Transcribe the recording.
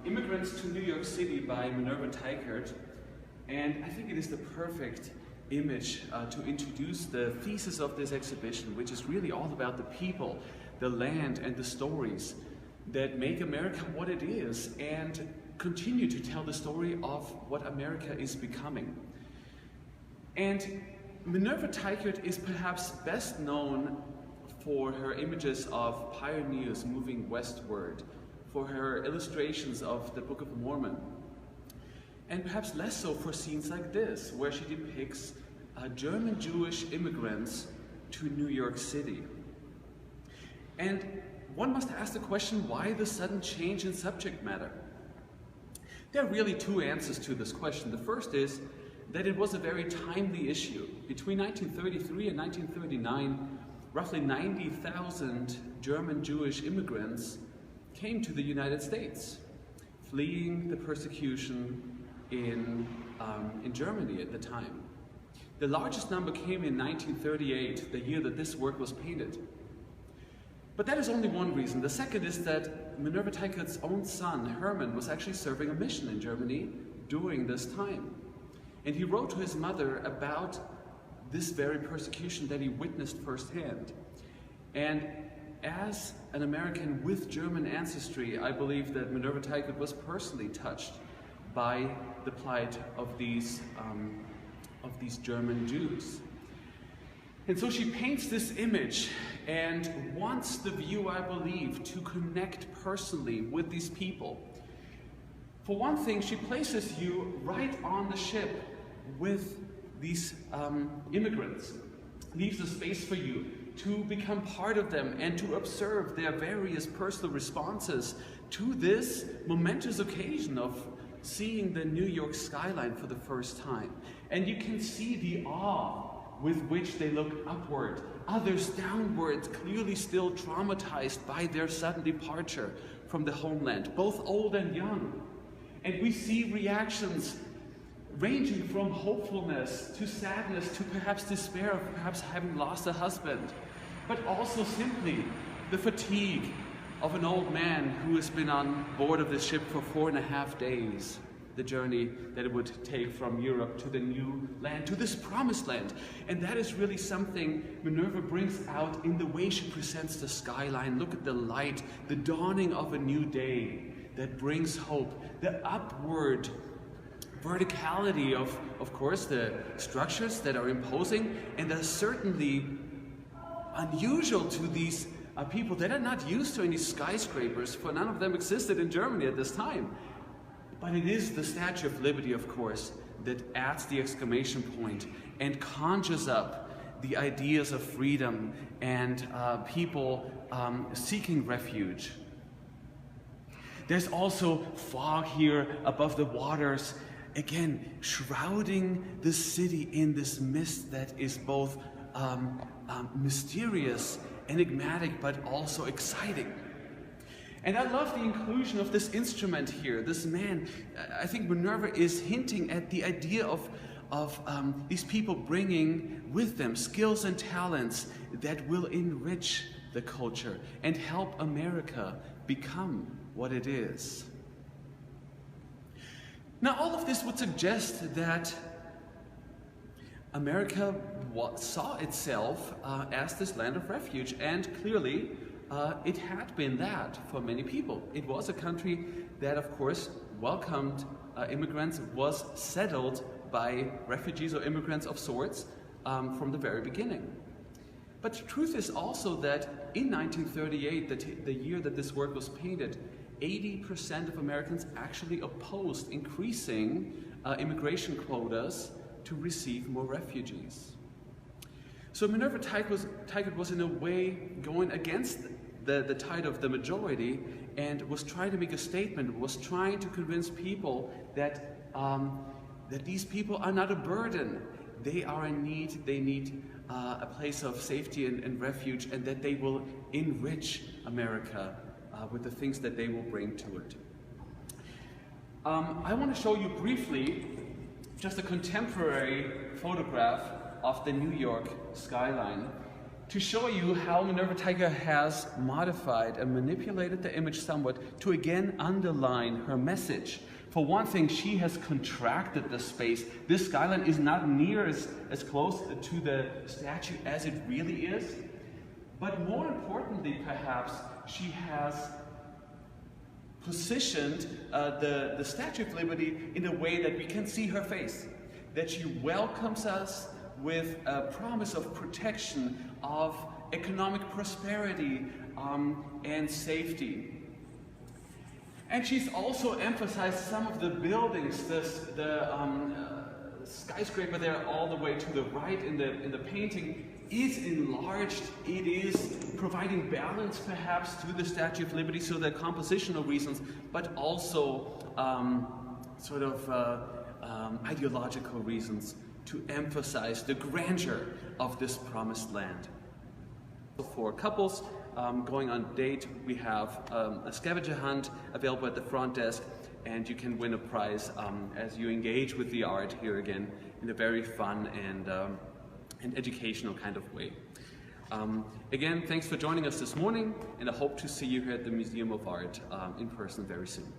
Immigrants to New York City by Minerva Teichert, and I think it is the perfect image to introduce the thesis of this exhibition, which is really all about the people, the land, and the stories that make America what it is and continue to tell the story of what America is becoming. And Minerva Teichert is perhaps best known for her images of pioneers moving westward, for her illustrations of the Book of Mormon, and perhaps less so for scenes like this, where she depicts German Jewish immigrants to New York City. And one must ask the question, why the sudden change in subject matter? There are really two answers to this question. The first is that it was a very timely issue. Between 1933 and 1939, roughly 90,000 German Jewish immigrants came to the United States, fleeing the persecution in Germany at the time. The largest number came in 1938, the year that this work was painted. But that is only one reason. The second is that Minerva Teichert's own son, Hermann, was actually serving a mission in Germany during this time. And he wrote to his mother about this very persecution that he witnessed firsthand. And as an American with German ancestry, I believe that Minerva Teichert was personally touched by the plight of these German Jews. And so she paints this image and wants the viewer, I believe, to connect personally with these people. For one thing, she places you right on the ship with these immigrants, leaves a space for you to become part of them and to observe their various personal responses to this momentous occasion of seeing the New York skyline for the first time. And you can see the awe with which they look upward, others downwards, clearly still traumatized by their sudden departure from the homeland, both old and young. And we see reactions ranging from hopefulness to sadness to perhaps despair of perhaps having lost a husband, but also simply the fatigue of an old man who has been on board of this ship for 4.5 days, the journey that it would take from Europe to the new land, to this promised land. And that is really something Minerva brings out in the way she presents the skyline. Look at the light, the dawning of a new day that brings hope, the upward verticality of course, the structures that are imposing and are certainly unusual to these people that are not used to any skyscrapers, for none of them existed in Germany at this time. But it is the Statue of Liberty, of course, that adds the exclamation point and conjures up the ideas of freedom and people seeking refuge. There's also fog here above the waters, again, shrouding the city in this mist that is both mysterious, enigmatic, but also exciting. And I love the inclusion of this instrument here, this man. I think Minerva is hinting at the idea of these people bringing with them skills and talents that will enrich the culture and help America become what it is. Now, all of this would suggest that America saw itself as this land of refuge, and clearly it had been that for many people. It was a country that, of course, welcomed immigrants, was settled by refugees or immigrants of sorts from the very beginning. But the truth is also that in 1938, the year that this work was painted, 80% of Americans actually opposed increasing immigration quotas to receive more refugees. So Minerva Teichert was in a way going against the tide of the majority and was trying to make a statement, was trying to convince people that, that these people are not a burden. They are in need, they need a place of safety and refuge, and that they will enrich America with the things that they will bring to it. I want to show you briefly just a contemporary photograph of the New York skyline. to show you how Minerva Teichert has modified and manipulated the image somewhat to again underline her message. For one thing, she has contracted the space. This skyline is not near as close to the statue as it really is. But more importantly, perhaps, she has positioned the Statue of Liberty in a way that we can see her face, that she welcomes us with a promise of protection, of economic prosperity and safety. And she's also emphasized some of the buildings, the skyscraper there all the way to the right in the painting is enlarged. It is providing balance perhaps to the Statue of Liberty, so there are compositional reasons, but also ideological reasons to emphasize the grandeur of this promised land. For couples going on a date, we have a scavenger hunt available at the front desk, and you can win a prize as you engage with the art here again in a very fun and educational kind of way. Again, thanks for joining us this morning, and I hope to see you here at the Museum of Art in person very soon.